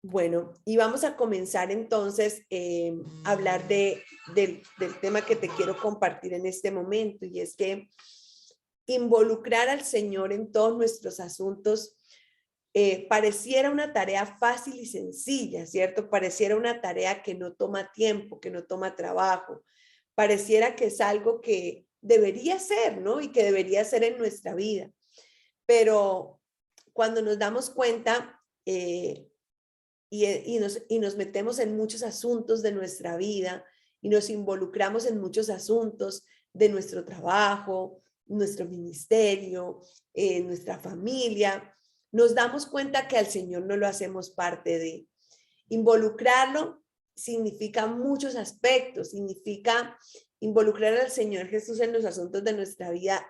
Bueno, y vamos a comenzar entonces a hablar del tema que te quiero compartir en este momento, y es que involucrar al Señor en todos nuestros asuntos pareciera una tarea fácil y sencilla, ¿cierto? Pareciera una tarea que no toma tiempo, que no toma trabajo, pareciera que es algo que debería ser, ¿no? Y que debería ser en nuestra vida, pero cuando nos damos cuenta, y nos metemos en muchos asuntos de nuestra vida y nos involucramos en muchos asuntos de nuestro trabajo, nuestro ministerio, nuestra familia, nos damos cuenta que al Señor no lo hacemos parte de. Involucrarlo significa muchos aspectos, significa involucrar al Señor Jesús en los asuntos de nuestra vida.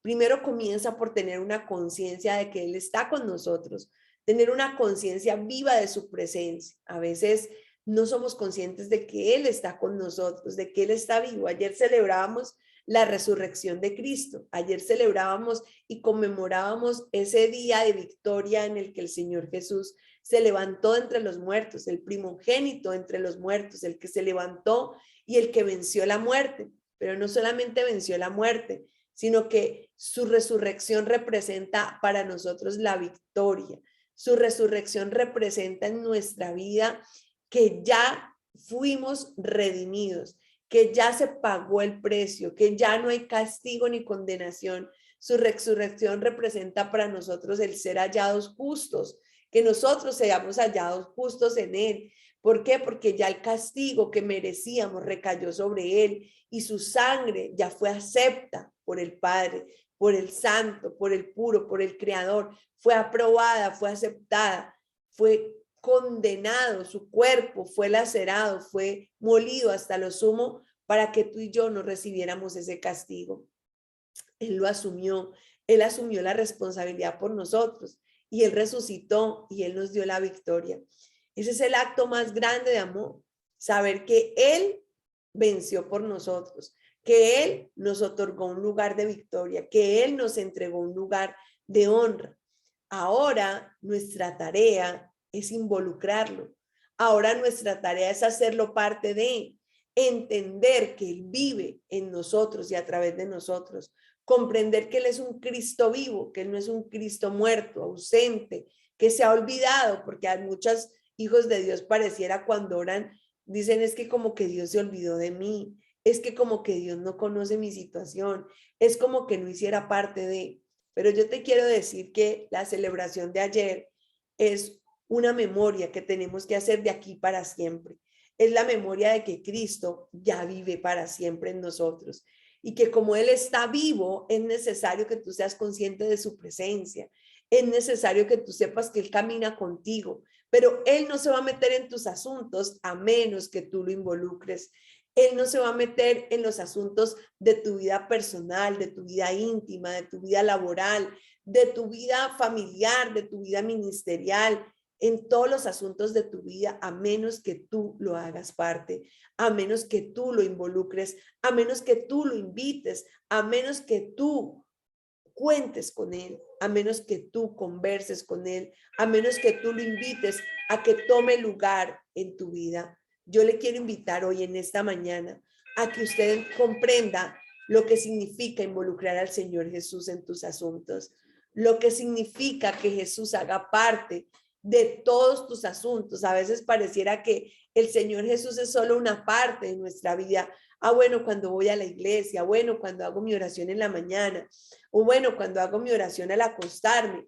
Primero comienza por tener una conciencia de que Él está con nosotros, tener una conciencia viva de su presencia. A veces no somos conscientes de que Él está con nosotros, de que Él está vivo. Ayer celebrábamos la resurrección de Cristo. Ayer celebrábamos y conmemorábamos ese día de victoria en el que el Señor Jesús se levantó entre los muertos, el primogénito entre los muertos, el que se levantó y el que venció la muerte. Pero no solamente venció la muerte, sino que su resurrección representa para nosotros la victoria. Su resurrección representa en nuestra vida que ya fuimos redimidos, que ya se pagó el precio, que ya no hay castigo ni condenación. Su resurrección representa para nosotros el ser hallados justos, que nosotros seamos hallados justos en Él. ¿Por qué? Porque ya el castigo que merecíamos recayó sobre Él y su sangre ya fue acepta por el Padre, por el Santo, por el Puro, por el Creador. Fue aprobada, fue aceptada, fue condenado, su cuerpo fue lacerado, fue molido hasta lo sumo para que tú y yo no recibiéramos ese castigo. Él lo asumió, Él asumió la responsabilidad por nosotros y Él resucitó y Él nos dio la victoria. Ese es el acto más grande de amor, saber que Él venció por nosotros, que Él nos otorgó un lugar de victoria, que Él nos entregó un lugar de honra. Ahora nuestra tarea es involucrarlo. Ahora nuestra tarea es hacerlo parte de, entender que Él vive en nosotros y a través de nosotros, comprender que Él es un Cristo vivo, que Él no es un Cristo muerto, ausente, que se ha olvidado, porque a muchos hijos de Dios pareciera cuando oran, dicen es que como que Dios se olvidó de mí, es que como que Dios no conoce mi situación, es como que no hiciera parte de. Pero yo te quiero decir que la celebración de ayer es una memoria que tenemos que hacer de aquí para siempre. Es la memoria de que Cristo ya vive para siempre en nosotros y que como Él está vivo, es necesario que tú seas consciente de su presencia. Es necesario que tú sepas que Él camina contigo, pero Él no se va a meter en tus asuntos a menos que tú lo involucres. Él no se va a meter en los asuntos de tu vida personal, de tu vida íntima, de tu vida laboral, de tu vida familiar, de tu vida ministerial, en todos los asuntos de tu vida, a menos que tú lo hagas parte, a menos que tú lo involucres, a menos que tú lo invites, a menos que tú cuentes con Él, a menos que tú converses con Él, a menos que tú lo invites a que tome lugar en tu vida. Yo le quiero invitar hoy en esta mañana a que usted comprenda lo que significa involucrar al Señor Jesús en tus asuntos, lo que significa que Jesús haga parte de todos tus asuntos. A veces pareciera que el Señor Jesús es solo una parte de nuestra vida. Bueno, cuando voy a la iglesia, bueno, cuando hago mi oración en la mañana, o bueno, cuando hago mi oración al acostarme,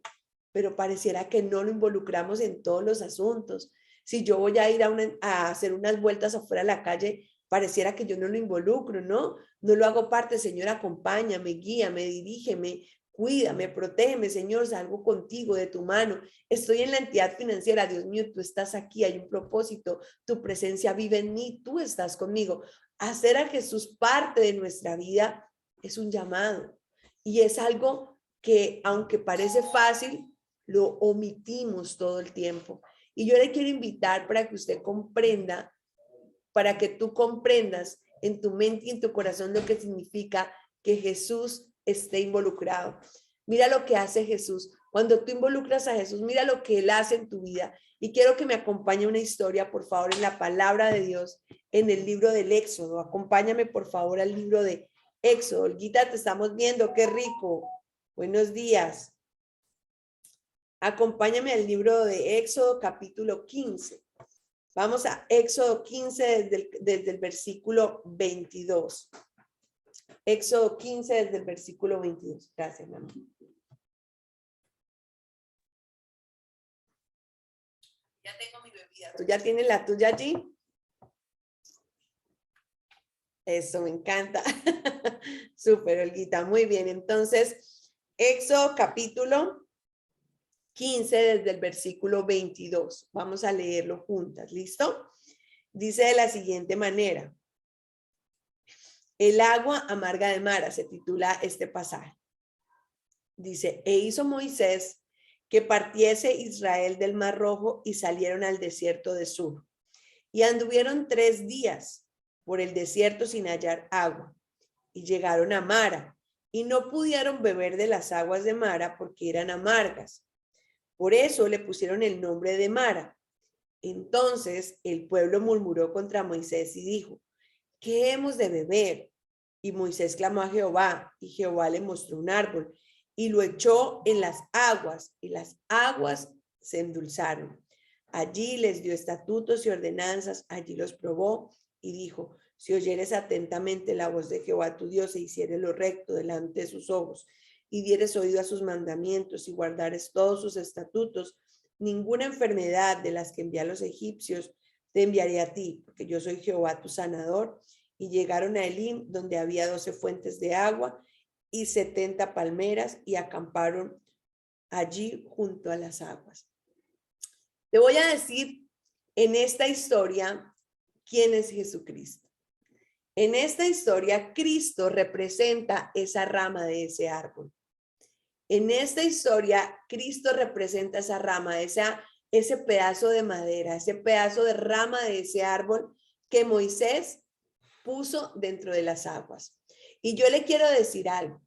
pero pareciera que no lo involucramos en todos los asuntos. Si yo voy a ir a hacer unas vueltas afuera a la calle, pareciera que yo no lo involucro, ¿no? No lo hago parte. Señor, acompáñame, guíame, dirígeme, cuídame, protégeme, Señor, salgo contigo de tu mano. Estoy en la entidad financiera, Dios mío, tú estás aquí, hay un propósito, tu presencia vive en mí, tú estás conmigo. Hacer a Jesús parte de nuestra vida es un llamado y es algo que, aunque parece fácil, lo omitimos todo el tiempo. Y yo le quiero invitar para que usted comprenda, para que tú comprendas en tu mente y en tu corazón lo que significa que Jesús esté involucrado. Mira lo que hace Jesús. Cuando tú involucras a Jesús, mira lo que Él hace en tu vida. Y quiero que me acompañe una historia, por favor, en la palabra de Dios, en el libro del Éxodo. Acompáñame, por favor, al libro de Éxodo. Olguita, te estamos viendo, qué rico. Buenos días. Acompáñame al libro de Éxodo, capítulo 15. Vamos a Éxodo 15 desde el versículo 22. Éxodo 15 desde el versículo 22. Gracias, mi amor. Ya tengo mi bebida. ¿Tú ya tienes la tuya allí? Eso me encanta. Súper, Olguita. Muy bien. Entonces, Éxodo capítulo 15 desde el versículo 22. Vamos a leerlo juntas. ¿Listo? Dice de la siguiente manera. El agua amarga de Mara, se titula este pasaje. Dice, e hizo Moisés que partiese Israel del Mar Rojo y salieron al desierto de Sur. Y anduvieron 3 días por el desierto sin hallar agua. Y llegaron a Mara y no pudieron beber de las aguas de Mara porque eran amargas. Por eso le pusieron el nombre de Mara. Entonces el pueblo murmuró contra Moisés y dijo, ¿qué hemos de beber? Y Moisés clamó a Jehová, y Jehová le mostró un árbol, y lo echó en las aguas, y las aguas se endulzaron. Allí les dio estatutos y ordenanzas, allí los probó, y dijo, si oyeres atentamente la voz de Jehová tu Dios, e hicieres lo recto delante de sus ojos, y dieres oído a sus mandamientos, y guardares todos sus estatutos, ninguna enfermedad de las que envía a los egipcios te enviaré a ti, porque yo soy Jehová tu sanador. Y llegaron a Elim, donde había 12 fuentes de agua y 70 palmeras, y acamparon allí junto a las aguas. Te voy a decir en esta historia quién es Jesucristo. En esta historia, Cristo representa esa rama de ese árbol. En esta historia, Cristo representa esa rama, ese pedazo de madera, ese pedazo de rama de ese árbol que Moisés puso dentro de las aguas. Y yo le quiero decir algo.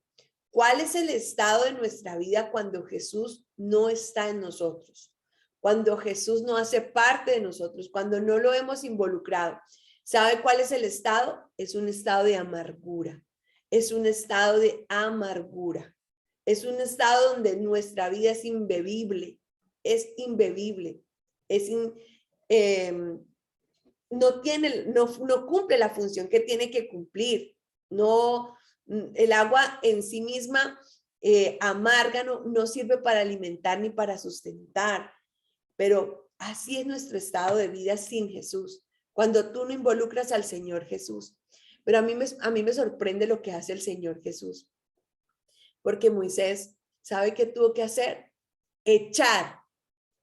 ¿Cuál es el estado de nuestra vida cuando Jesús no está en nosotros? Cuando Jesús no hace parte de nosotros, cuando no lo hemos involucrado. ¿Sabe cuál es el estado? Es un estado de amargura. Es un estado de amargura. Es un estado donde nuestra vida es imbebible. Es imbebible. No cumple la función que tiene que cumplir. No, el agua en sí misma amarga, no sirve para alimentar ni para sustentar, pero así es nuestro estado de vida sin Jesús, cuando tú no involucras al Señor Jesús. Pero a mí me sorprende lo que hace el Señor Jesús, porque Moisés, ¿sabe qué tuvo que hacer? Echar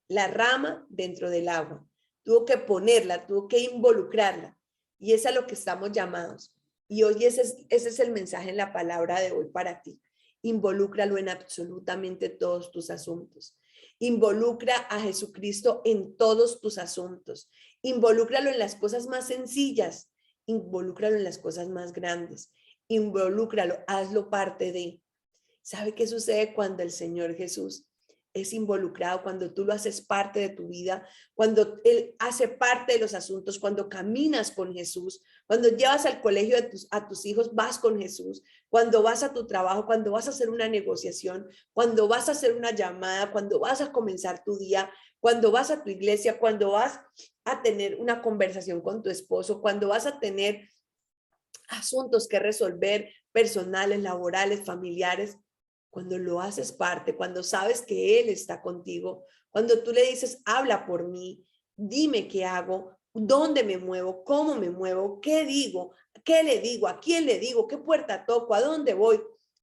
la rama dentro del agua. Tuvo que ponerla, tuvo que involucrarla. Y es a lo que estamos llamados. Y hoy ese es el mensaje en la palabra de hoy para ti. Involúcralo en absolutamente todos tus asuntos. Involucra a Jesucristo en todos tus asuntos. Involúcralo en las cosas más sencillas. Involúcralo en las cosas más grandes. Involúcralo, hazlo parte de. ¿Sabe qué sucede cuando el Señor Jesús es involucrado, cuando tú lo haces parte de tu vida, cuando Él hace parte de los asuntos, cuando caminas con Jesús, cuando llevas al colegio a tus hijos, vas con Jesús, cuando vas a tu trabajo, cuando vas a hacer una negociación, cuando vas a hacer una llamada, cuando vas a comenzar tu día, cuando vas a tu iglesia, cuando vas a tener una conversación con tu esposo, cuando vas a tener asuntos que resolver, personales, laborales, familiares. Cuando lo haces parte, cuando sabes que Él está contigo, cuando tú le dices, habla por mí, dime qué hago, dónde me muevo, cómo me muevo, qué digo, qué le digo, a quién le digo, qué puerta toco, a dónde voy.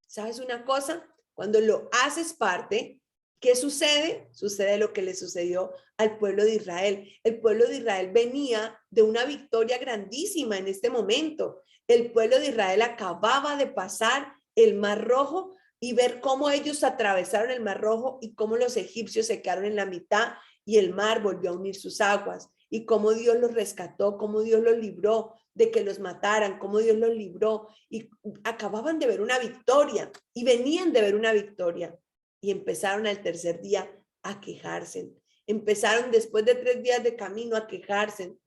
¿Sabes una cosa? Cuando lo haces parte, ¿qué sucede? Sucede lo que le sucedió al pueblo de Israel. El pueblo de Israel venía de una victoria grandísima en este momento. El pueblo de Israel acababa de pasar el Mar Rojo y ver cómo ellos atravesaron el Mar Rojo y cómo los egipcios se quedaron en la mitad y el mar volvió a unir sus aguas y cómo Dios los rescató, cómo Dios los libró de que los mataran, cómo Dios los libró y acababan de ver una victoria y venían de ver una victoria. y empezaron al tercer día a quejarse. Empezaron después de 3 días de camino a quejarse,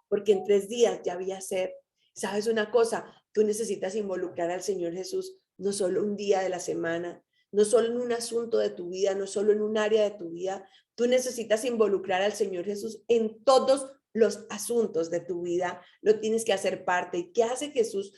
porque en 3 días ya había sed. ¿Sabes una cosa? Tú necesitas involucrar al Señor Jesús no solo un día de la semana, no solo en un asunto de tu vida, no solo en un área de tu vida. Tú necesitas involucrar al Señor Jesús en todos los asuntos de tu vida. Lo tienes que hacer parte. ¿Y qué hace Jesús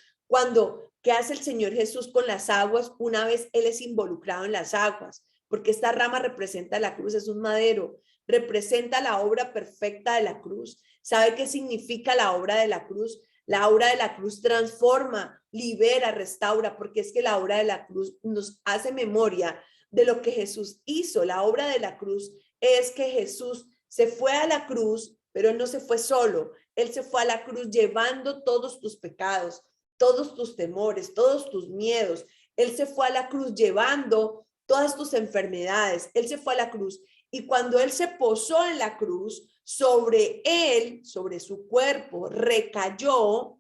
qué hace el Señor Jesús con las aguas una vez Él es involucrado en las aguas? Porque esta rama representa la cruz, es un madero, representa la obra perfecta de la cruz. ¿Sabe qué significa la obra de la cruz? La obra de la cruz transforma, libera, restaura, porque es que la obra de la cruz nos hace memoria de lo que Jesús hizo. La obra de la cruz es que Jesús se fue a la cruz, pero Él no se fue solo. Él se fue a la cruz llevando todos tus pecados, todos tus temores, todos tus miedos. Él se fue a la cruz llevando todas tus enfermedades. Él se fue a la cruz. Y cuando Él se posó en la cruz, sobre Él, sobre su cuerpo, recayó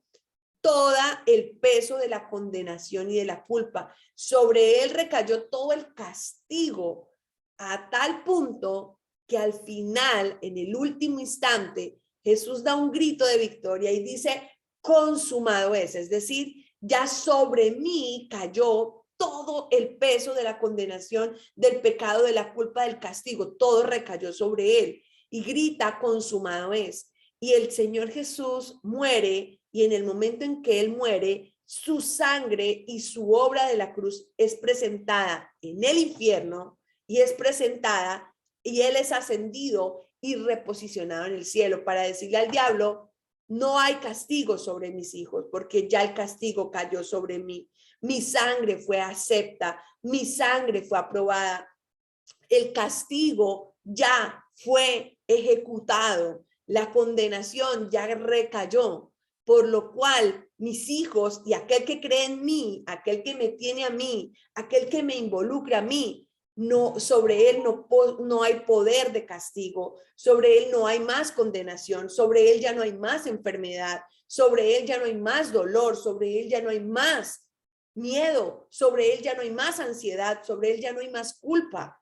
todo el peso de la condenación y de la culpa. Sobre Él recayó todo el castigo a tal punto que al final, en el último instante, Jesús da un grito de victoria y dice, consumado es decir, ya sobre mí cayó todo el peso de la condenación, del pecado, de la culpa, del castigo, todo recayó sobre Él y grita, consumado es. Y el Señor Jesús muere y en el momento en que Él muere, su sangre y su obra de la cruz es presentada en el infierno y es presentada y Él es ascendido y reposicionado en el cielo para decirle al diablo, no hay castigo sobre mis hijos porque ya el castigo cayó sobre mí. Mi sangre fue acepta, mi sangre fue aprobada. El castigo ya fue ejecutado, la condenación ya recayó, por lo cual mis hijos y aquel que cree en mí, aquel que me tiene a mí, aquel que me involucra a mí, no, sobre él no hay poder de castigo, sobre él no hay más condenación, sobre él ya no hay más enfermedad, sobre él ya no hay más dolor, sobre él ya no hay más miedo, sobre él ya no hay más ansiedad, sobre él ya no hay más culpa.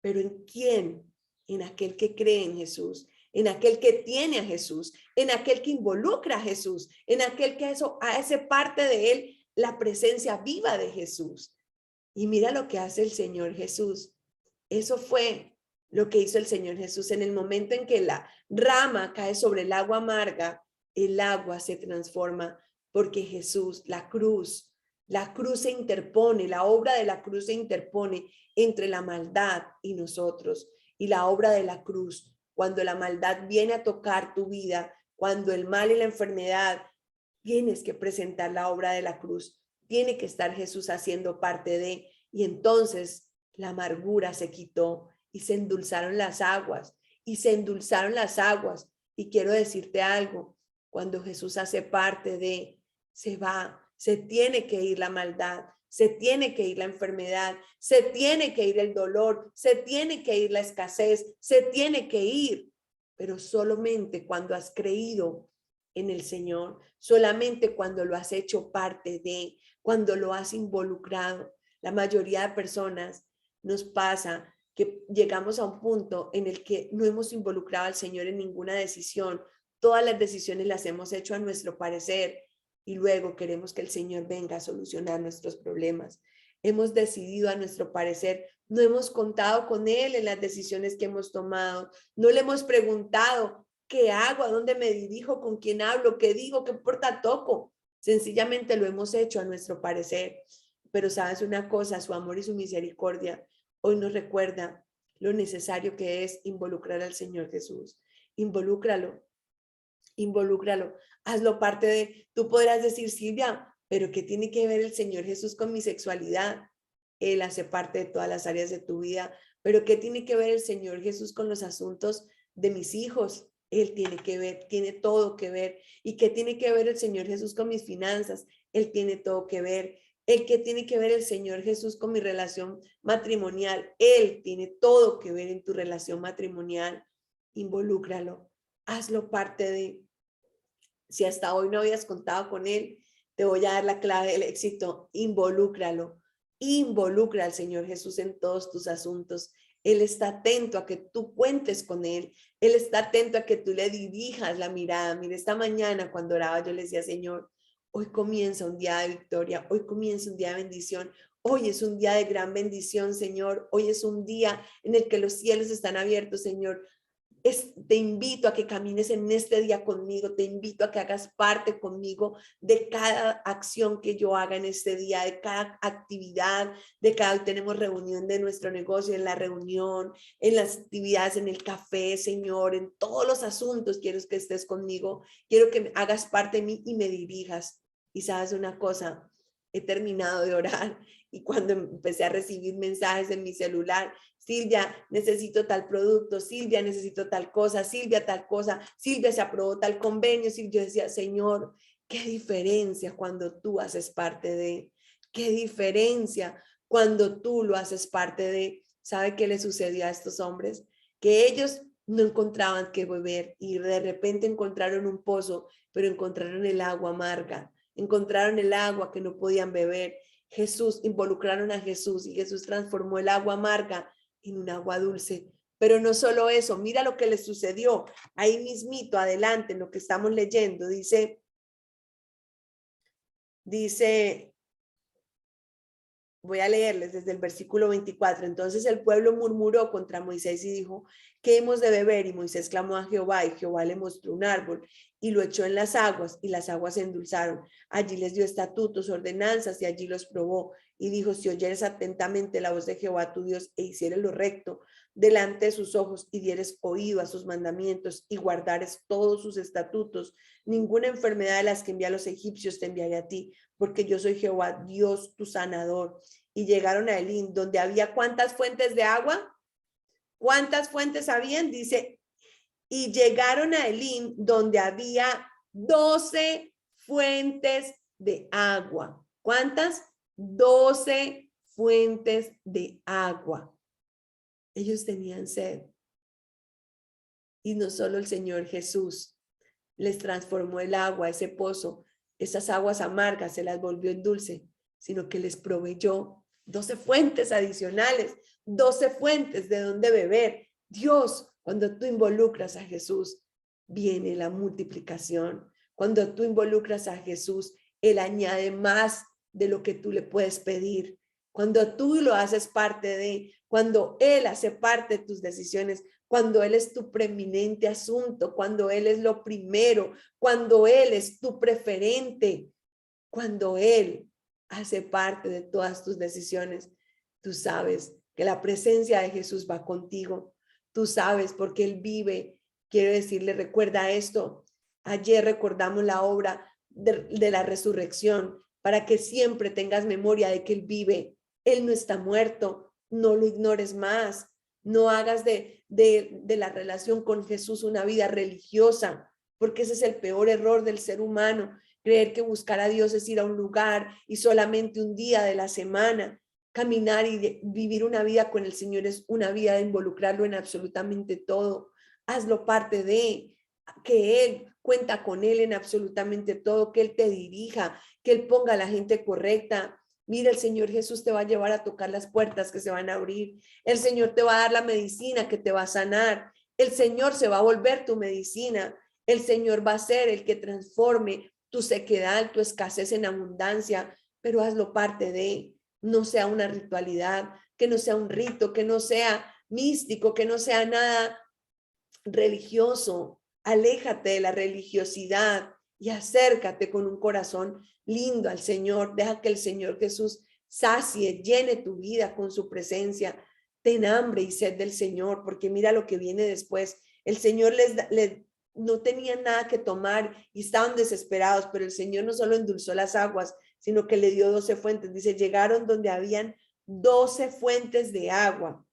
Pero ¿en quién? En aquel que cree en Jesús, en aquel que tiene a Jesús, en aquel que involucra a Jesús, en aquel que hace parte de él la presencia viva de Jesús. Y mira lo que hace el Señor Jesús. Eso fue lo que hizo el Señor Jesús en el momento en que la rama cae sobre el agua amarga, el agua se transforma porque Jesús, la cruz se interpone, la obra de la cruz se interpone entre la maldad y nosotros. Y la obra de la cruz, cuando la maldad viene a tocar tu vida, cuando el mal y la enfermedad, tienes que presentar la obra de la cruz. Tiene que estar Jesús haciendo parte de, y entonces la amargura se quitó y se endulzaron las aguas, y se endulzaron las aguas. Y quiero decirte algo, cuando Jesús hace parte de, se va, se tiene que ir la maldad, se tiene que ir la enfermedad, se tiene que ir el dolor, se tiene que ir la escasez, se tiene que ir, pero solamente cuando has creído en el Señor, solamente cuando lo has hecho parte de, cuando lo has involucrado. La mayoría de personas nos pasa que llegamos a un punto en el que no hemos involucrado al Señor en ninguna decisión. Todas las decisiones las hemos hecho a nuestro parecer y luego queremos que el Señor venga a solucionar nuestros problemas. Hemos decidido a nuestro parecer, no hemos contado con Él en las decisiones que hemos tomado, no le hemos preguntado, ¿qué hago? ¿A dónde me dirijo? ¿Con quién hablo? ¿Qué digo? ¿Qué puerta toco? Sencillamente lo hemos hecho a nuestro parecer. Pero sabes una cosa, su amor y su misericordia hoy nos recuerda lo necesario que es involucrar al Señor Jesús. Involúcralo, involúcralo, hazlo parte de, tú podrás decir, Silvia, pero ¿qué tiene que ver el Señor Jesús con mi sexualidad? Él hace parte de todas las áreas de tu vida, pero ¿qué tiene que ver el Señor Jesús con los asuntos de mis hijos? Él tiene que ver, tiene todo que ver. ¿Y qué tiene que ver el Señor Jesús con mis finanzas? Él tiene todo que ver. ¿El qué tiene que ver el Señor Jesús con mi relación matrimonial? Él tiene todo que ver en tu relación matrimonial. Involúcralo, hazlo parte de. Si hasta hoy no habías contado con Él, te voy a dar la clave del éxito. Involúcralo. Involucra al Señor Jesús en todos tus asuntos. Él está atento a que tú cuentes con Él. Él está atento a que tú le dirijas la mirada. Mire, esta mañana cuando oraba yo le decía, Señor, hoy comienza un día de victoria, hoy comienza un día de bendición, hoy es un día de gran bendición, Señor. Hoy es un día en el que los cielos están abiertos, Señor. Te invito a que camines en este día conmigo, te invito a que hagas parte conmigo de cada acción que yo haga en este día, de cada actividad, de cada, hoy tenemos reunión de nuestro negocio, en la reunión, en las actividades, en el café, Señor, en todos los asuntos, quiero que estés conmigo, quiero que hagas parte de mí y me dirijas. Y sabes una cosa, he terminado de orar y cuando empecé a recibir mensajes en mi celular, Silvia, necesito tal producto, Silvia, necesito tal cosa, Silvia se aprobó tal convenio, Silvia, yo decía, Señor, qué diferencia cuando tú haces parte de, qué diferencia cuando tú lo haces parte de. ¿Sabe qué le sucedió a estos hombres? Que ellos no encontraban qué beber y de repente encontraron un pozo, pero encontraron el agua amarga, encontraron el agua que no podían beber. Jesús, involucraron a Jesús y Jesús transformó el agua amarga en un agua dulce. Pero no solo eso, mira lo que le sucedió ahí mismito, adelante, en lo que estamos leyendo, dice, voy a leerles desde el versículo 24. Entonces el pueblo murmuró contra Moisés y dijo, ¿qué hemos de beber? Y Moisés clamó a Jehová, y Jehová le mostró un árbol y lo echó en las aguas, y las aguas se endulzaron. Allí les dio estatutos, ordenanzas, y allí los probó. Y dijo, si oyeres atentamente la voz de Jehová tu Dios, e hicieres lo recto delante de sus ojos, y dieres oído a sus mandamientos, y guardares todos sus estatutos, ninguna enfermedad de las que envía a los egipcios te enviaré a ti, porque yo soy Jehová, Dios tu sanador. Y llegaron a Elim, donde había ¿cuántas fuentes de agua? ¿Cuántas fuentes habían? Dice, y llegaron a Elim, donde había 12 fuentes de agua. ¿Cuántas? 12 fuentes de agua. Ellos tenían sed. Y no solo el Señor Jesús les transformó el agua, ese pozo, esas aguas amargas se las volvió en dulce, sino que les proveyó 12 fuentes adicionales, 12 fuentes de donde beber. Dios, cuando tú involucras a Jesús, viene la multiplicación. Cuando tú involucras a Jesús, Él añade más de lo que tú le puedes pedir. Cuando tú lo haces parte de, cuando Él hace parte de tus decisiones, cuando Él es tu preeminente asunto, cuando Él es lo primero, cuando Él es tu preferente, cuando Él hace parte de todas tus decisiones, tú sabes que la presencia de Jesús va contigo. Tú sabes porque Él vive. Quiero decirle, recuerda esto. Ayer recordamos la obra de la resurrección para que siempre tengas memoria de que Él vive. Él no está muerto. No lo ignores más. No hagas de la relación con Jesús una vida religiosa, porque ese es el peor error del ser humano. Creer que buscar a Dios es ir a un lugar y solamente un día de la semana. Caminar y vivir una vida con el Señor es una vida de involucrarlo en absolutamente todo. Hazlo parte de, que Él cuenta con Él en absolutamente todo, que Él te dirija, que Él ponga a la gente correcta. Mira, el Señor Jesús te va a llevar a tocar las puertas que se van a abrir. El Señor te va a dar la medicina que te va a sanar. El Señor se va a volver tu medicina. El Señor va a ser el que transforme tu sequedad, tu escasez en abundancia, pero hazlo parte de, no sea una ritualidad, que no sea un rito, que no sea místico, que no sea nada religioso. Aléjate de la religiosidad y acércate con un corazón lindo al Señor. Deja que el Señor Jesús sacie, llene tu vida con su presencia. Ten hambre y sed del Señor, porque mira lo que viene después. El Señor les no tenían nada que tomar y estaban desesperados, pero el Señor no solo endulzó las aguas, sino que le dio 12 fuentes. Dice, llegaron donde habían 12 fuentes de agua.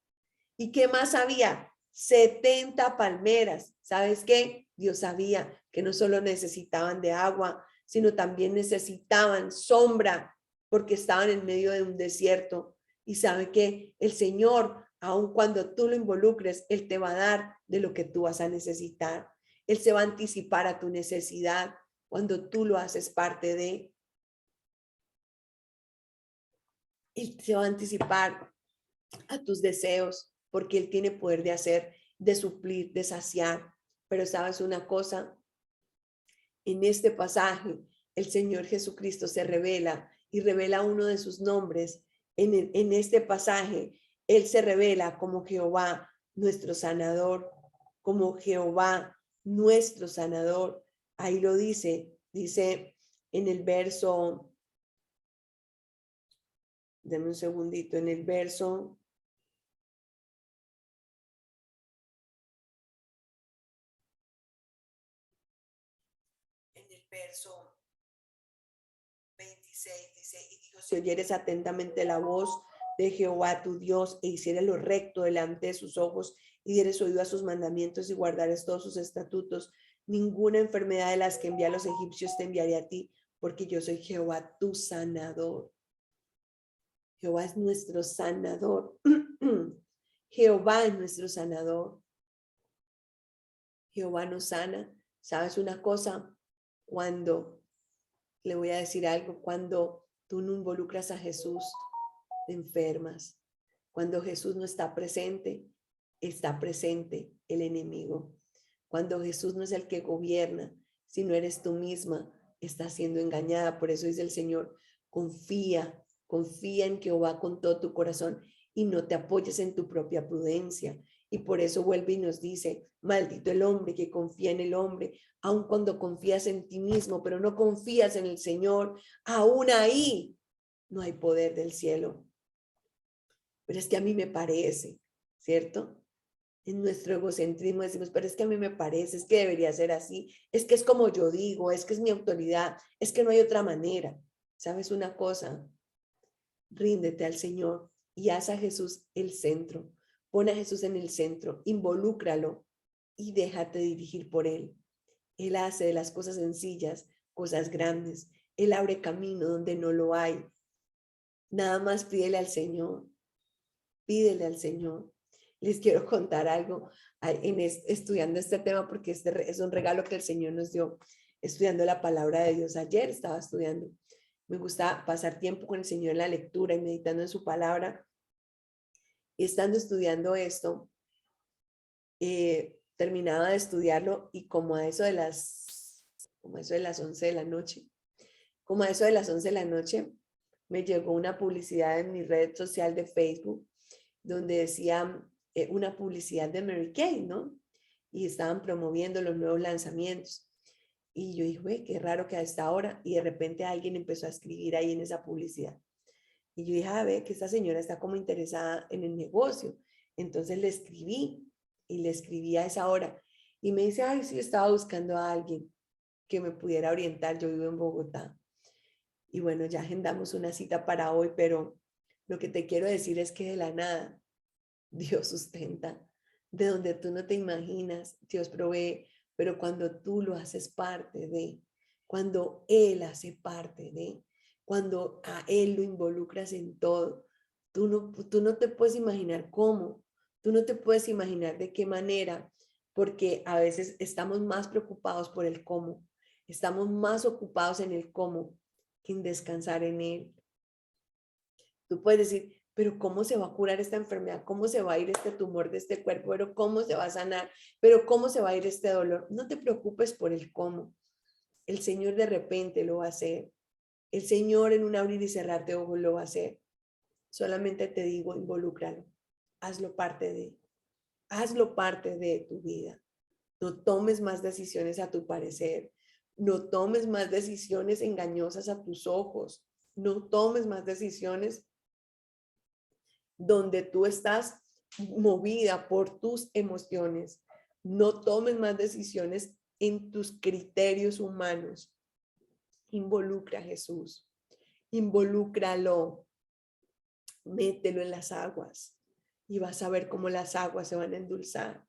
¿Y qué más había? 70 palmeras. ¿Sabes qué? Dios sabía que no solo necesitaban de agua, sino también necesitaban sombra, porque estaban en medio de un desierto. Y sabe que el Señor, aun cuando tú lo involucres, Él te va a dar de lo que tú vas a necesitar. Él se va a anticipar a tu necesidad cuando tú lo haces parte de. Él se va a anticipar a tus deseos, porque Él tiene poder de hacer, de suplir, de saciar. Pero sabes una cosa, en este pasaje, el Señor Jesucristo se revela y revela uno de sus nombres. En este pasaje, Él se revela como Jehová, nuestro sanador, como Jehová, nuestro sanador. Ahí lo dice en el verso, dame un segundito, en el verso verso 26 dice, y dijo, si oyeres atentamente la voz de Jehová tu Dios e hicieres lo recto delante de sus ojos y dieres oído a sus mandamientos y guardares todos sus estatutos, ninguna enfermedad de las que envía a los egipcios te enviaré a ti, porque yo soy Jehová tu sanador. Jehová es nuestro sanador. Jehová es nuestro sanador. Jehová nos sana. ¿Sabes una cosa? Cuando, le voy a decir algo, cuando tú no involucras a Jesús, te enfermas. Cuando Jesús no está presente el enemigo. Cuando Jesús no es el que gobierna, si no eres tú misma, estás siendo engañada. Por eso dice el Señor, confía en Jehová con todo tu corazón y no te apoyes en tu propia prudencia. Y por eso vuelve y nos dice, maldito el hombre que confía en el hombre, aun cuando confías en ti mismo, pero no confías en el Señor, aún ahí no hay poder del cielo. Pero es que a mí me parece, ¿cierto? En nuestro egocentrismo decimos, pero es que a mí me parece, es que debería ser así, es que es como yo digo, es que es mi autoridad, es que no hay otra manera. ¿Sabes una cosa? Ríndete al Señor y haz a Jesús el centro. Pon a Jesús en el centro, involúcralo y déjate dirigir por Él. Él hace de las cosas sencillas cosas grandes. Él abre camino donde no lo hay. Nada más pídele al Señor. Pídele al Señor. Les quiero contar algo estudiando este tema porque este es un regalo que el Señor nos dio estudiando la palabra de Dios. Ayer estaba estudiando. Me gusta pasar tiempo con el Señor en la lectura y meditando en su palabra. Y estando estudiando esto, terminaba de estudiarlo y como a eso de las 11 de la noche, me llegó una publicidad en mi red social de Facebook donde decía una publicidad de Mary Kay, ¿no? Y estaban promoviendo los nuevos lanzamientos. Y yo dije, qué raro que a esta hora, y de repente alguien empezó a escribir ahí en esa publicidad. Y yo dije, a ver, que esta señora está como interesada en el negocio. Entonces le escribí a esa hora. Y me dice, ay, sí, estaba buscando a alguien que me pudiera orientar. Yo vivo en Bogotá. Y bueno, ya agendamos una cita para hoy, pero lo que te quiero decir es que de la nada Dios sustenta. De donde tú no te imaginas, Dios provee, pero cuando tú lo haces parte de, cuando Él hace parte de, cuando a Él lo involucras en todo, tú no te puedes imaginar cómo, tú no te puedes imaginar de qué manera, porque a veces estamos más preocupados por el cómo, estamos más ocupados en el cómo que en descansar en Él. Tú puedes decir, pero ¿cómo se va a curar esta enfermedad? ¿Cómo se va a ir este tumor de este cuerpo? ¿Pero cómo se va a sanar? ¿Pero cómo se va a ir este dolor? No te preocupes por el cómo. El Señor de repente lo va a hacer. El Señor en un abrir y cerrar de ojos lo va a hacer. Solamente te digo, involúcralo. Hazlo hazlo parte de tu vida. No tomes más decisiones a tu parecer. No tomes más decisiones engañosas a tus ojos. No tomes más decisiones donde tú estás movida por tus emociones. No tomes más decisiones en tus criterios humanos. Involucra a Jesús. Involúcralo. Mételo en las aguas y vas a ver cómo las aguas se van a endulzar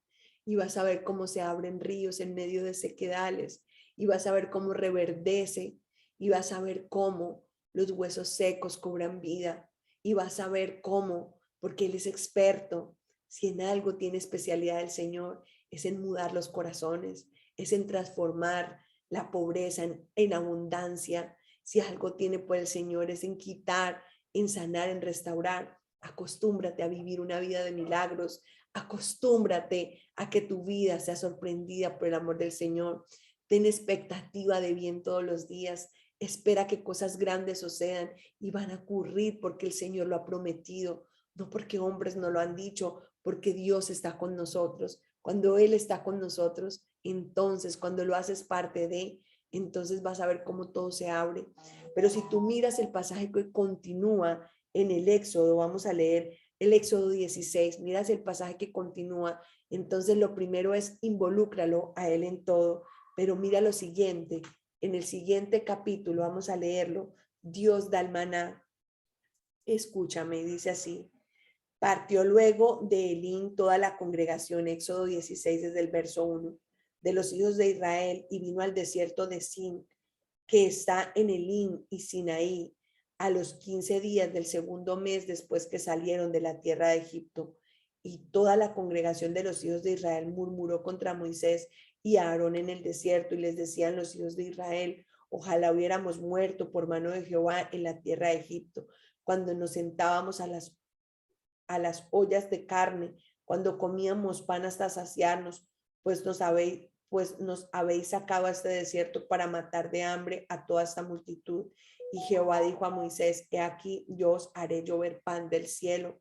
y vas a ver cómo se abren ríos en medio de sequedales y vas a ver cómo reverdece y vas a ver cómo los huesos secos cobran vida y vas a ver cómo, porque Él es experto, si en algo tiene especialidad el Señor, es en mudar los corazones, es en transformar la pobreza en abundancia. Si algo tiene por el Señor es en quitar en sanar, en restaurar. Acostúmbrate a vivir una vida de milagros. Acostúmbrate a que tu vida sea sorprendida por el amor del Señor. Ten expectativa de bien todos los días. Espera que cosas grandes sucedan y van a ocurrir porque el Señor lo ha prometido, no porque hombres no lo han dicho, porque Dios está con nosotros. Cuando Él está con nosotros, entonces cuando lo haces parte de, entonces vas a ver cómo todo se abre. Pero si tú miras el pasaje que continúa en el Éxodo, vamos a leer el Éxodo 16, miras el pasaje que continúa, entonces lo primero es involúcralo a Él en todo, pero mira lo siguiente, en el siguiente capítulo, vamos a leerlo, Dios da el maná. Escúchame, dice así. Partió luego de Elín toda la congregación, Éxodo 16 desde el verso 1, de los hijos de Israel y vino al desierto de Sin, que está en Elín y Sinaí, a los 15 días del segundo mes después que salieron de la tierra de Egipto. Y toda la congregación de los hijos de Israel murmuró contra Moisés y a Aarón en el desierto, y les decían los hijos de Israel: ojalá hubiéramos muerto por mano de Jehová en la tierra de Egipto, cuando nos sentábamos a las ollas de carne, cuando comíamos pan hasta saciarnos, pues nos habéis sacado a este desierto para matar de hambre a toda esta multitud. Y Jehová dijo a Moisés: he aquí, yo os haré llover pan del cielo,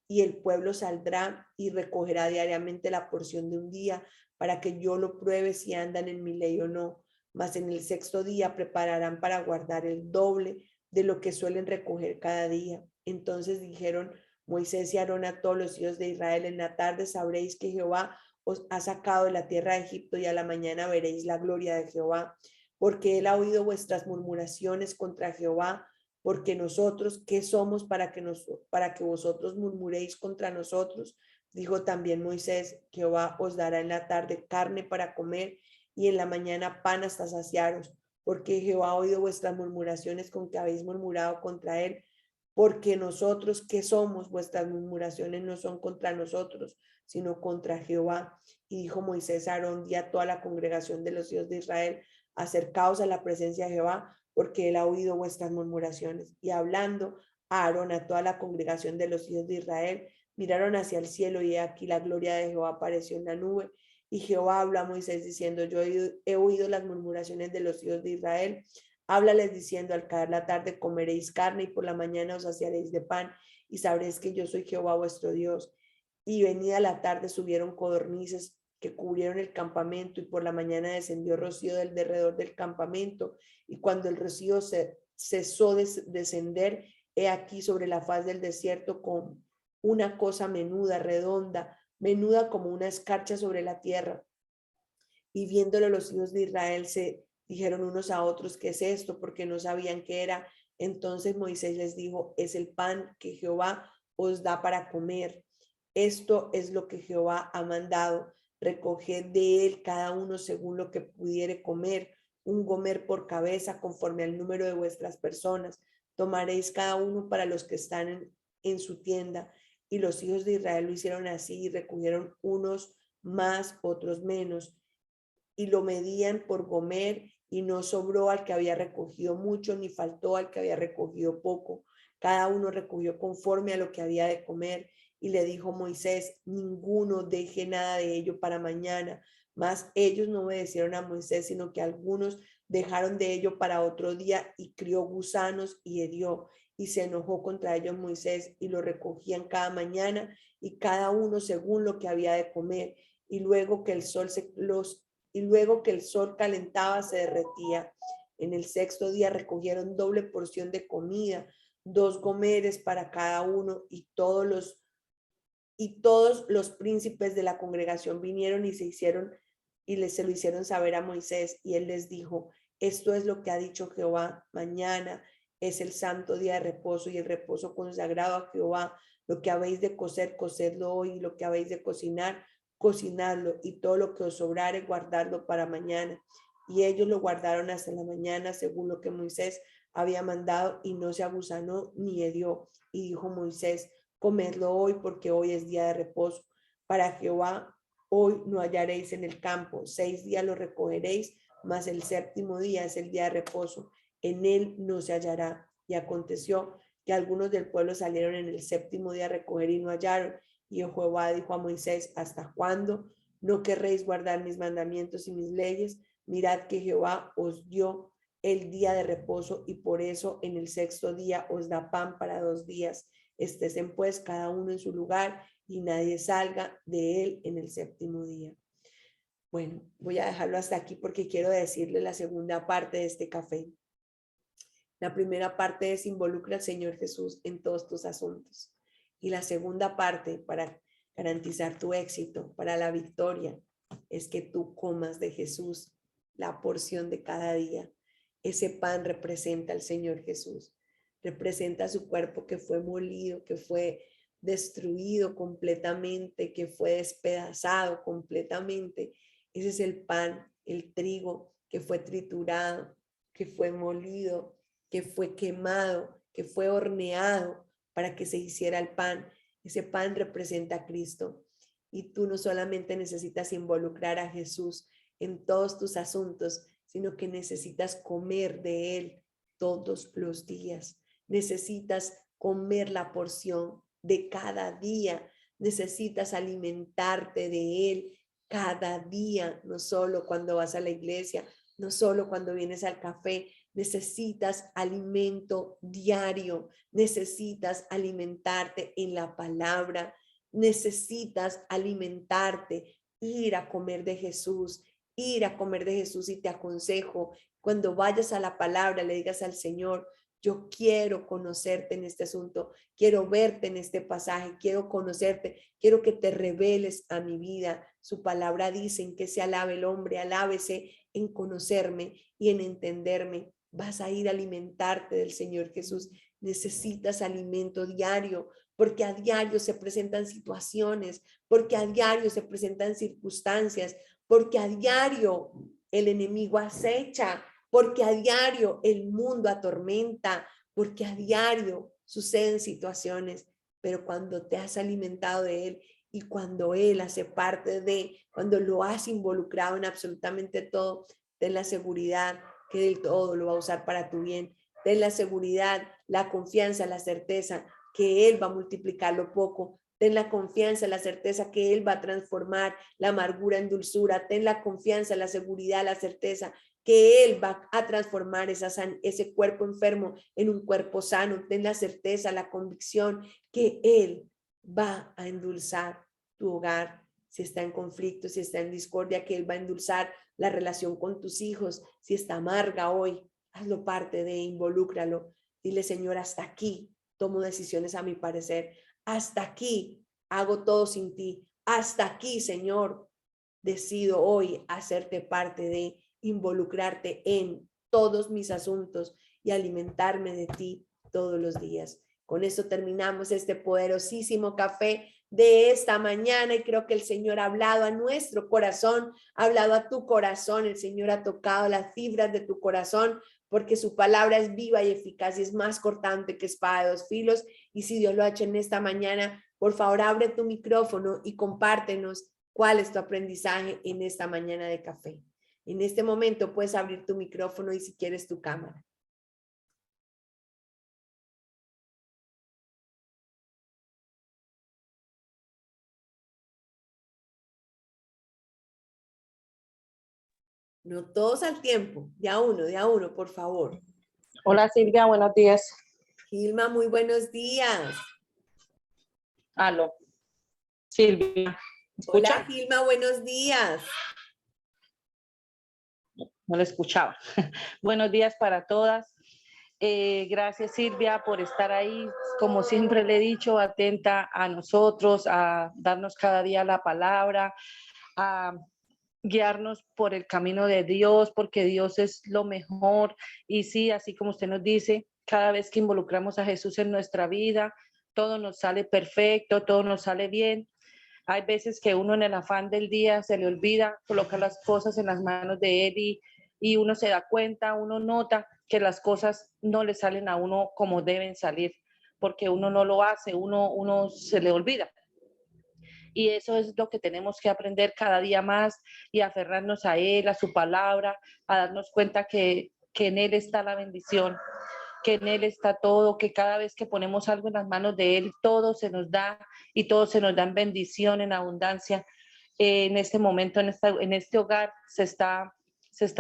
y el pueblo saldrá y recogerá diariamente la porción de un día, para que yo lo pruebe si andan en mi ley o no. Mas en el sexto día prepararán para guardar el doble de lo que suelen recoger cada día. Entonces dijeron Moisés y Aarón a todos los hijos de Israel: en la tarde sabréis que Jehová os ha sacado de la tierra de Egipto, y a la mañana veréis la gloria de Jehová, porque él ha oído vuestras murmuraciones contra Jehová. Porque nosotros, ¿qué somos para que vosotros murmuréis contra nosotros? Dijo también Moisés: Jehová os dará en la tarde carne para comer, y en la mañana pan hasta saciaros, porque Jehová ha oído vuestras murmuraciones con que habéis murmurado contra él. Porque nosotros, ¿qué somos? Vuestras murmuraciones no son contra nosotros, sino contra Jehová. Y dijo Moisés a Aarón y a toda la congregación de los hijos de Israel: acercaos a la presencia de Jehová, porque él ha oído vuestras murmuraciones. Y hablando a Aarón, a toda la congregación de los hijos de Israel, miraron hacia el cielo, y aquí la gloria de Jehová apareció en la nube. Y Jehová habló a Moisés diciendo: yo he oído las murmuraciones de los hijos de Israel. Háblales diciendo: al caer la tarde comeréis carne, y por la mañana os saciaréis de pan, y sabréis que yo soy Jehová vuestro Dios. Y venida la tarde subieron codornices que cubrieron el campamento, y por la mañana descendió rocío del derredor del campamento. Y cuando el rocío cesó de descender, he aquí sobre la faz del desierto con una cosa menuda, redonda, menuda como una escarcha sobre la tierra. Y viéndolo los hijos de Israel se dijeron unos a otros: ¿qué es esto? Porque no sabían qué era. Entonces Moisés les dijo: es el pan que Jehová os da para comer. Esto es lo que Jehová ha mandado: recoged de él cada uno según lo que pudiere comer, un gomer por cabeza, conforme al número de vuestras personas. Tomaréis cada uno para los que están en su tienda. Y los hijos de Israel lo hicieron así, y recogieron unos más, otros menos, y lo medían por gomer, y no sobró al que había recogido mucho, ni faltó al que había recogido poco. Cada uno recogió conforme a lo que había de comer. Y le dijo Moisés: ninguno deje nada de ello para mañana. Mas ellos no obedecieron a Moisés, sino que algunos dejaron de ello para otro día, y crió gusanos y herió. Y se enojó contra ellos Moisés, y lo recogían cada mañana, y cada uno según lo que había de comer. Y luego que el sol calentaba, se derretía. En el sexto día recogieron doble porción de comida, 2 gomeres para cada uno, y todos los príncipes de la congregación vinieron y se lo hicieron saber a Moisés, y él les dijo: esto es lo que ha dicho Jehová: mañana es el santo día de reposo, y el reposo consagrado a Jehová. Lo que habéis de cocer, cocedlo hoy, y lo que habéis de cocinar, cocinadlo, y todo lo que os sobrare, guardadlo para mañana. Y ellos lo guardaron hasta la mañana, según lo que Moisés había mandado, y no se agusanó ni hedió. Y dijo Moisés: comedlo hoy, porque hoy es día de reposo para Jehová. Hoy no hallaréis en el campo, 6 días lo recogeréis, mas el séptimo día es el día de reposo, en él no se hallará. Y aconteció que algunos del pueblo salieron en el séptimo día a recoger y no hallaron. Y Jehová dijo a Moisés, ¿hasta cuándo no querréis guardar mis mandamientos y mis leyes? Mirad que Jehová os dio el día de reposo y por eso en el sexto día os da pan para 2 días. Estésen pues cada uno en su lugar y nadie salga de él en el séptimo día. Bueno, voy a dejarlo hasta aquí porque quiero decirle la segunda parte de este café. La primera parte es involucra al Señor Jesús en todos tus asuntos. Y la segunda parte, para garantizar tu éxito, para la victoria, es que tú comas de Jesús la porción de cada día. Ese pan representa al Señor Jesús, representa su cuerpo que fue molido, que fue destruido completamente, que fue despedazado completamente. Ese es el pan, el trigo que fue triturado, que fue molido, que fue quemado, que fue horneado para que se hiciera el pan. Ese pan representa a Cristo. Y tú no solamente necesitas involucrar a Jesús en todos tus asuntos, sino que necesitas comer de Él todos los días. Necesitas comer la porción de cada día. Necesitas alimentarte de Él cada día, no solo cuando vas a la iglesia, no solo cuando vienes al café. Necesitas alimento diario, necesitas alimentarte en la palabra, necesitas alimentarte, ir a comer de Jesús, ir a comer de Jesús. Y te aconsejo, cuando vayas a la palabra, le digas al Señor, yo quiero conocerte en este asunto, quiero verte en este pasaje, quiero conocerte, quiero que te reveles a mi vida. Su palabra dice en que se alabe el hombre, alábese en conocerme y en entenderme. Vas a ir a alimentarte del Señor Jesús. Necesitas alimento diario, porque a diario se presentan situaciones, porque a diario se presentan circunstancias, porque a diario el enemigo acecha, porque a diario el mundo atormenta, porque a diario suceden situaciones, pero cuando te has alimentado de Él y cuando Él hace parte de, cuando lo has involucrado en absolutamente todo, ten la seguridad que del todo lo va a usar para tu bien. Ten la seguridad, la confianza, la certeza que Él va a multiplicar lo poco. Ten la confianza, la certeza que Él va a transformar la amargura en dulzura. Ten la confianza, la seguridad, la certeza que Él va a transformar ese cuerpo enfermo en un cuerpo sano. Ten la certeza, la convicción que Él va a endulzar tu hogar. Si está en conflicto, si está en discordia, que Él va a endulzar la relación con tus hijos. Si está amarga hoy, hazlo parte de, involúcralo. Dile, Señor, hasta aquí tomo decisiones a mi parecer. Hasta aquí hago todo sin ti. Hasta aquí, Señor, decido hoy hacerte parte de, involucrarte en todos mis asuntos y alimentarme de ti todos los días. Con esto terminamos este poderosísimo café de esta mañana y creo que el Señor ha hablado a nuestro corazón, ha hablado a tu corazón, el Señor ha tocado las fibras de tu corazón porque su palabra es viva y eficaz y es más cortante que espada de 2 filos. Y si Dios lo ha hecho en esta mañana, por favor abre tu micrófono y compártenos cuál es tu aprendizaje en esta mañana de café. En este momento puedes abrir tu micrófono y si quieres tu cámara. No todos al tiempo, de a uno, por favor. Hola Silvia, buenos días. Gilma, muy buenos días. Aló. Silvia, ¿me escucha? Hola Gilma, buenos días. No lo escuchaba. Buenos días para todas. Gracias Silvia por estar ahí, como siempre le he dicho, atenta a nosotros, a darnos cada día la palabra, a guiarnos por el camino de Dios, porque Dios es lo mejor. Y sí, así como usted nos dice, cada vez que involucramos a Jesús en nuestra vida, todo nos sale perfecto, todo nos sale bien. Hay veces que uno en el afán del día se le olvida colocar las cosas en las manos de Él y uno se da cuenta, uno nota que las cosas no le salen a uno como deben salir, porque uno no lo hace, uno se le olvida. Y eso es lo que tenemos que aprender cada día más y aferrarnos a Él, a su palabra, a darnos cuenta que en Él está la bendición, que en Él está todo, que cada vez que ponemos algo en las manos de Él, todo se nos da y todo se nos da en bendición, en abundancia. En este momento, en este hogar, se está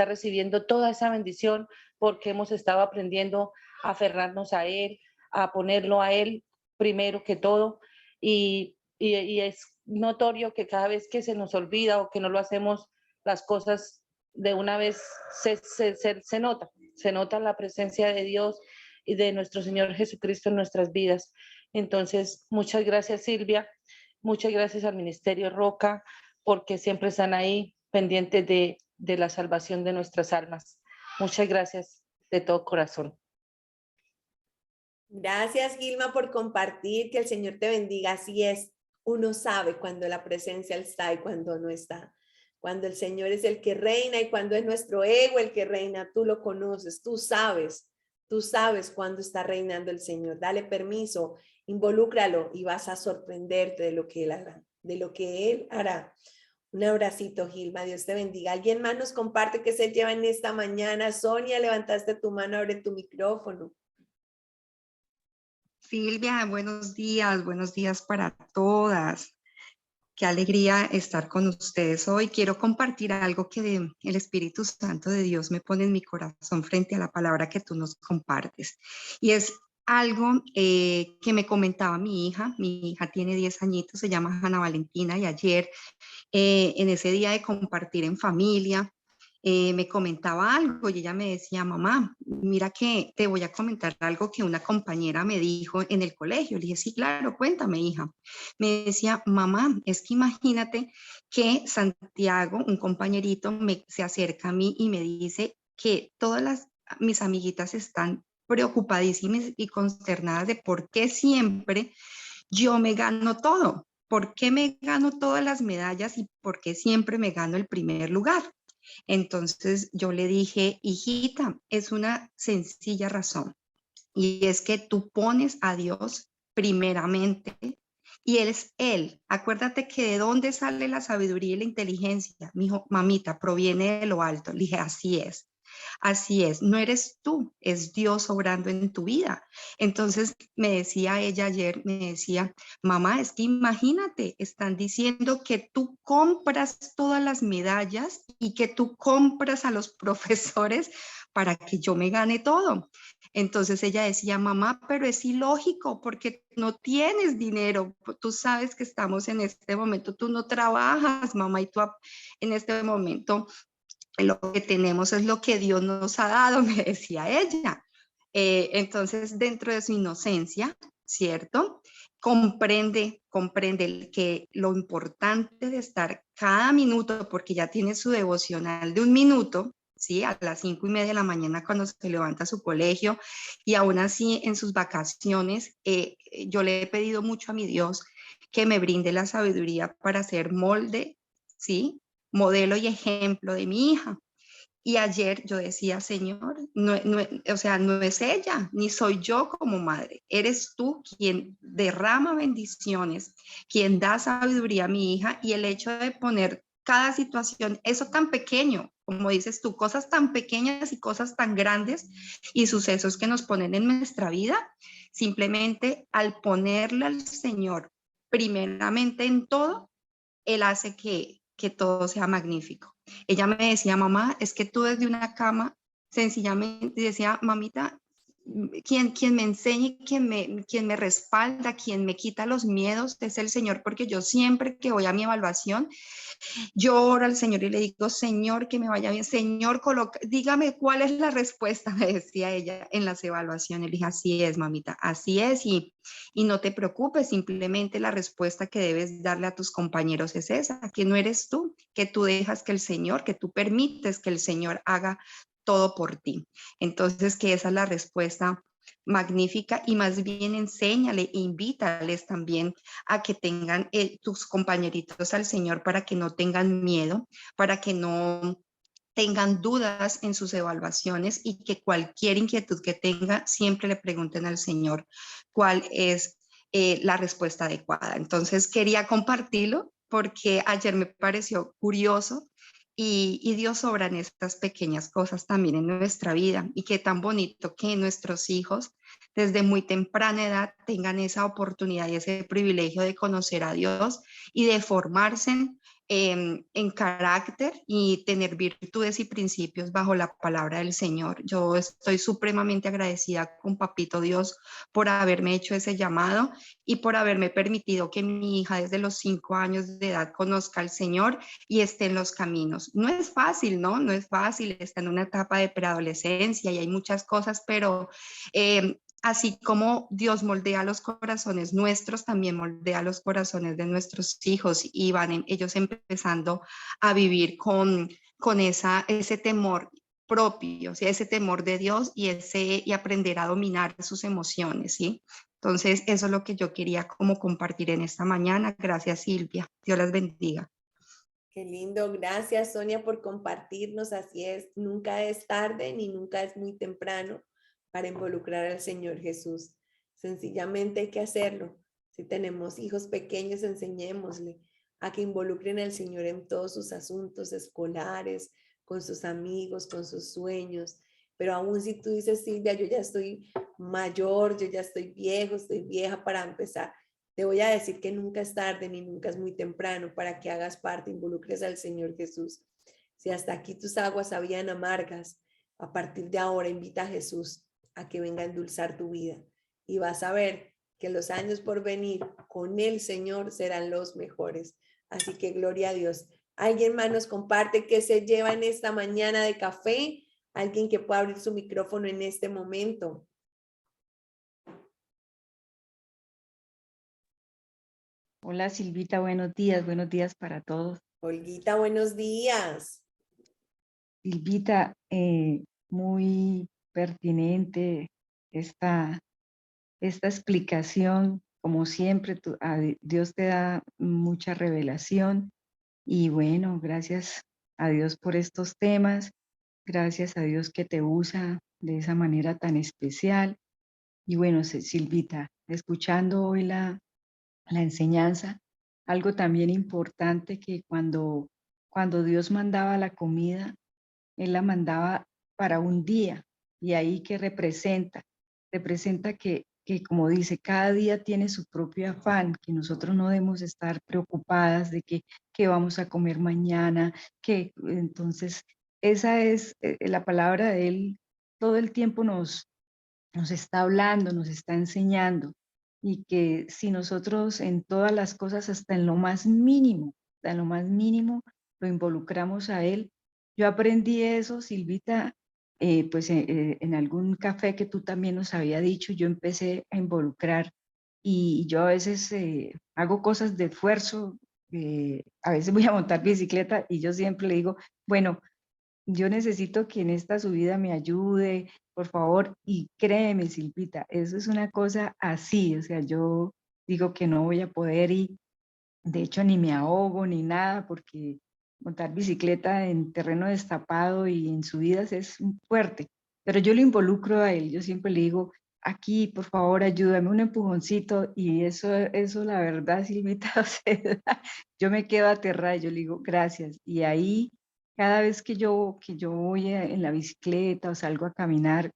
recibiendo toda esa bendición porque hemos estado aprendiendo a aferrarnos a Él, a ponerlo a Él primero que todo. Y es notorio que cada vez que se nos olvida o que no lo hacemos, las cosas de una vez se nota la presencia de Dios y de nuestro Señor Jesucristo en nuestras vidas. Entonces, muchas gracias, Silvia, muchas gracias al Ministerio Roca, porque siempre están ahí pendientes de la salvación de nuestras almas. Muchas gracias de todo corazón. Gracias, Gilma, por compartir. Que el Señor te bendiga. Así es, uno sabe cuando la presencia está y cuando no está. Cuando el Señor es el que reina y cuando es nuestro ego el que reina, tú lo conoces, tú sabes cuándo está reinando el Señor. Dale permiso, involúcralo y vas a sorprenderte de lo que Él hará, Un abracito, Gilma, Dios te bendiga. ¿Alguien más nos comparte qué se lleva en esta mañana? Sonia, levantaste tu mano, abre tu micrófono. Silvia, buenos días para todas. Qué alegría estar con ustedes hoy. Quiero compartir algo que el Espíritu Santo de Dios me pone en mi corazón frente a la palabra que tú nos compartes. Y es algo que me comentaba mi hija. Mi hija tiene 10 añitos, se llama Ana Valentina, y ayer en ese día de compartir en familia, me comentaba algo y ella me decía, mamá, mira que te voy a comentar algo que una compañera me dijo en el colegio. Le dije, sí, claro, cuéntame, hija. Me decía, mamá, es que imagínate que Santiago, un compañerito, se acerca a mí y me dice que mis amiguitas están preocupadísimas y consternadas de por qué siempre yo me gano todo. ¿Por qué me gano todas las medallas y por qué siempre me gano el primer lugar? Entonces yo le dije, hijita, es una sencilla razón, y es que tú pones a Dios primeramente y Él es Él. Acuérdate que de dónde sale la sabiduría y la inteligencia. Me dijo, mamita, proviene de lo alto. Le dije, así es, no eres tú, es Dios obrando en tu vida. Entonces me decía ella ayer, me decía, mamá, es que imagínate, están diciendo que tú compras todas las medallas y que tú compras a los profesores para que yo me gane todo. Entonces ella decía, mamá, pero es ilógico porque no tienes dinero. Tú sabes que estamos en este momento, tú no trabajas, mamá, y tú en este momento lo que tenemos es lo que Dios nos ha dado, me decía ella. Entonces, dentro de su inocencia, ¿cierto? Comprende que lo importante de estar cada minuto, porque ya tiene su devocional de 1 minuto, ¿sí? A las 5:30 de la mañana cuando se levanta a su colegio, y aún así en sus vacaciones, yo le he pedido mucho a mi Dios que me brinde la sabiduría para ser molde, ¿sí? Modelo y ejemplo de mi hija. Y ayer yo decía, Señor, o sea, no es ella, ni soy yo como madre. Eres tú quien derrama bendiciones, quien da sabiduría a mi hija, y el hecho de poner cada situación, eso tan pequeño, como dices tú, cosas tan pequeñas y cosas tan grandes y sucesos que nos ponen en nuestra vida, simplemente al ponerle al Señor primeramente en todo, Él hace que todo sea magnífico. Ella me decía, mamá, es que tú desde una cama, sencillamente decía, mamita, quien me enseña, quien me respalda, quien me quita los miedos es el Señor, porque yo siempre que voy a mi evaluación, yo oro al Señor y le digo, Señor, que me vaya bien, Señor, dígame cuál es la respuesta, me decía ella en las evaluaciones. Le dije, así es, mamita, así es, y no te preocupes, simplemente la respuesta que debes darle a tus compañeros es esa, que no eres tú, que tú dejas que el Señor, que tú permites que el Señor haga todo por ti. Entonces, que esa es la respuesta magnífica, y más bien enséñale e invítales también a que tengan tus compañeritos al Señor, para que no tengan miedo, para que no tengan dudas en sus evaluaciones, y que cualquier inquietud que tenga siempre le pregunten al Señor cuál es la respuesta adecuada. Entonces quería compartirlo porque ayer me pareció curioso Y Dios obra en estas pequeñas cosas también en nuestra vida. Y qué tan bonito que nuestros hijos desde muy temprana edad tengan esa oportunidad y ese privilegio de conocer a Dios y de formarse en carácter y tener virtudes y principios bajo la palabra del Señor. Yo estoy supremamente agradecida con Papito Dios por haberme hecho ese llamado y por haberme permitido que mi hija desde los 5 años de edad conozca al Señor y esté en los caminos. No es fácil, ¿no? No es fácil, está en una etapa de preadolescencia y hay muchas cosas, pero así como Dios moldea los corazones nuestros, también moldea los corazones de nuestros hijos y van ellos empezando a vivir con ese temor propio, o sea, ese temor de Dios y aprender a dominar sus emociones, ¿sí? Entonces, eso es lo que yo quería como compartir en esta mañana. Gracias, Silvia. Dios las bendiga. Qué lindo, gracias Sonia por compartirnos, así es, nunca es tarde ni nunca es muy temprano para involucrar al Señor Jesús, sencillamente hay que hacerlo. Si tenemos hijos pequeños, enseñémosle a que involucren al Señor en todos sus asuntos escolares, con sus amigos, con sus sueños, pero aún si tú dices, Silvia, yo ya estoy mayor, yo ya estoy viejo, estoy vieja para empezar, te voy a decir que nunca es tarde ni nunca es muy temprano para que hagas parte, involucres al Señor Jesús. Si hasta aquí tus aguas habían amargas, a partir de ahora invita a Jesús a que venga a endulzar tu vida y vas a ver que los años por venir con el Señor serán los mejores. Así que gloria a Dios. ¿Alguien más nos comparte qué se lleva en esta mañana de café? ¿Alguien que pueda abrir su micrófono en este momento? Hola Silvita, buenos días para todos. Olguita, buenos días. Silvita, muy pertinente esta explicación. Como siempre, Dios te da mucha revelación y bueno, gracias a Dios por estos temas, gracias a Dios que te usa de esa manera tan especial. Y bueno, Silvita, escuchando hoy la enseñanza, algo también importante que cuando Dios mandaba la comida, Él la mandaba para un día y ahí que representa que como dice, cada día tiene su propio afán, que nosotros no debemos estar preocupadas de que vamos a comer mañana, que entonces esa es la palabra de Él, todo el tiempo nos está hablando, nos está enseñando y que si nosotros en todas las cosas, hasta en lo más mínimo, hasta en lo más mínimo, lo involucramos a Él. Yo aprendí eso, Silvita, pues en algún café que tú también nos había dicho, yo empecé a involucrar y yo a veces hago cosas de esfuerzo, a veces voy a montar bicicleta y yo siempre le digo, bueno, yo necesito que en esta subida me ayude, por favor, y créeme, Silvita, eso es una cosa así, o sea, yo digo que no voy a poder y de hecho ni me ahogo ni nada, porque montar bicicleta en terreno destapado y en subidas es fuerte, pero yo lo involucro a él, yo siempre le digo, aquí, por favor, ayúdame un empujoncito, y eso la verdad, Silvita, o sea, yo me quedo aterrada, yo le digo, gracias, y ahí cada vez que yo voy en la bicicleta o salgo a caminar,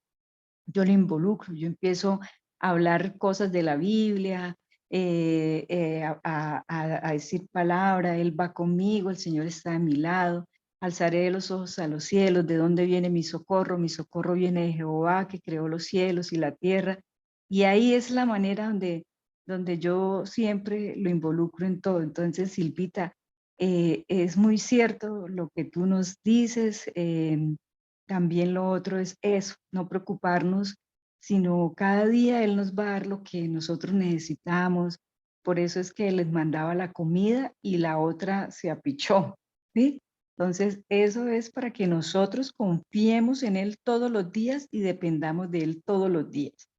yo lo involucro, yo empiezo a hablar cosas de la Biblia, a decir palabra, Él va conmigo, el Señor está a mi lado, alzaré los ojos a los cielos, ¿de dónde viene mi socorro viene de Jehová, que creó los cielos y la tierra, y ahí es la manera donde yo siempre lo involucro en todo. Entonces, Silvita, es muy cierto lo que tú nos dices, también lo otro es eso, no preocuparnos, sino cada día Él nos va a dar lo que nosotros necesitamos. Por eso es que les mandaba la comida y la otra se apichó, ¿sí? Entonces, eso es para que nosotros confiemos en Él todos los días y dependamos de Él todos los días.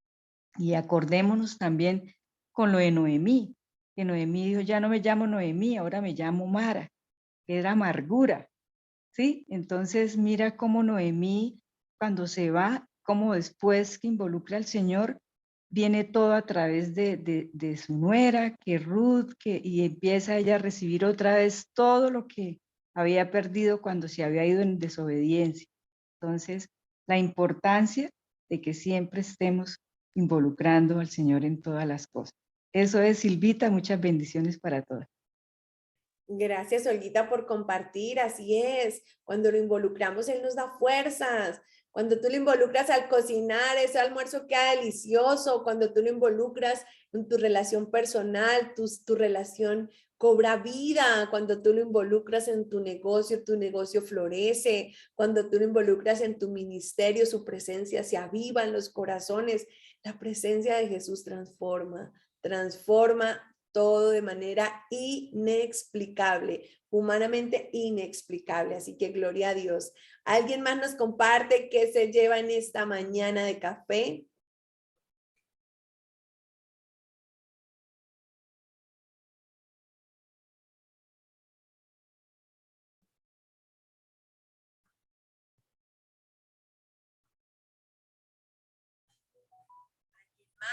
Y acordémonos también con lo de Noemí, que Noemí dijo, ya no me llamo Noemí, ahora me llamo Mara, que era amargura, ¿sí? Entonces mira cómo Noemí, cuando se va, como después que involucra al Señor, viene todo a través de su nuera, que Ruth, y empieza ella a recibir otra vez todo lo que había perdido cuando se había ido en desobediencia. Entonces, la importancia de que siempre estemos involucrando al Señor en todas las cosas. Eso es, Silvita, muchas bendiciones para todas. Gracias, Olguita, por compartir. Así es. Cuando lo involucramos, Él nos da fuerzas. Cuando tú lo involucras al cocinar, ese almuerzo queda delicioso. Cuando tú lo involucras en tu relación personal, tu relación cobra vida. Cuando tú lo involucras en tu negocio florece. Cuando tú lo involucras en tu ministerio, su presencia se aviva en los corazones. La presencia de Jesús transforma todo de manera inexplicable, humanamente inexplicable. Así que gloria a Dios. ¿Alguien más nos comparte qué se lleva en esta mañana de café?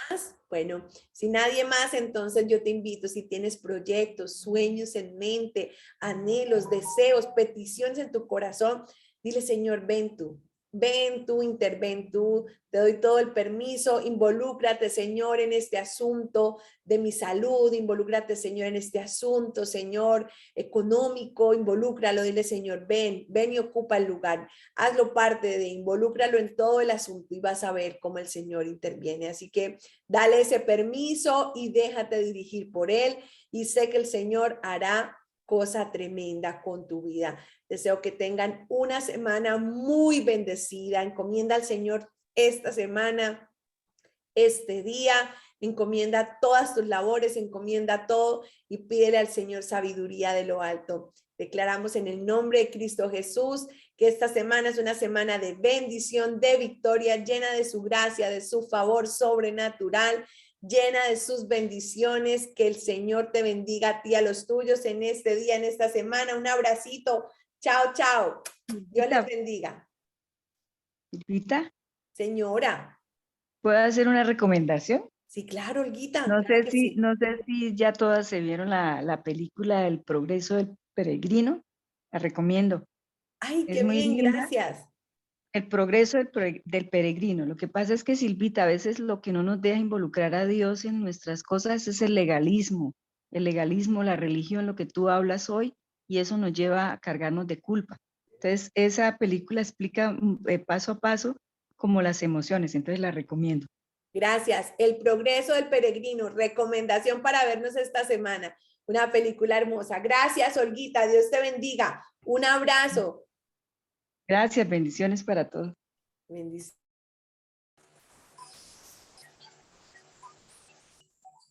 ¿Más? Bueno, si nadie más, entonces yo te invito, si tienes proyectos, sueños en mente, anhelos, deseos, peticiones en tu corazón, dile, Señor, ven tú, interven tú, te doy todo el permiso, involúcrate, Señor, en este asunto de mi salud, involúcrate, Señor, en este asunto, Señor, económico, involúcralo, dile, Señor, ven y ocupa el lugar, hazlo parte de, involúcralo en todo el asunto y vas a ver cómo el Señor interviene. Así que dale ese permiso y déjate dirigir por Él y sé que el Señor hará cosa tremenda con tu vida. Deseo que tengan una semana muy bendecida. Encomienda al Señor esta semana, este día, encomienda todas tus labores, encomienda todo y pídele al Señor sabiduría de lo alto. Declaramos en el nombre de Cristo Jesús que esta semana es una semana de bendición, de victoria, llena de su gracia, de su favor sobrenatural, llena de sus bendiciones. Que el Señor te bendiga a ti, a los tuyos en este día, en esta semana. Un abracito. Chao, chao. Dios les bendiga. Silvita, Señora. ¿puedo hacer una recomendación? Sí, claro, Olguita. No Claro sé que si, sí. no sé si ya todas se vieron la película El progreso del peregrino. La recomiendo. Ay, Es qué muy bien, linda. gracias. El progreso del peregrino. Lo que pasa es que, Silvita, a veces lo que no nos deja involucrar a Dios en nuestras cosas es el legalismo, la religión, lo que tú hablas hoy, y eso nos lleva a cargarnos de culpa. Entonces, esa película explica paso a paso como las emociones, entonces la recomiendo. Gracias. El progreso del peregrino, recomendación para vernos esta semana. Una película hermosa. Gracias, Olguita. Dios te bendiga. Un abrazo. Gracias, bendiciones para todos. Bendiciones.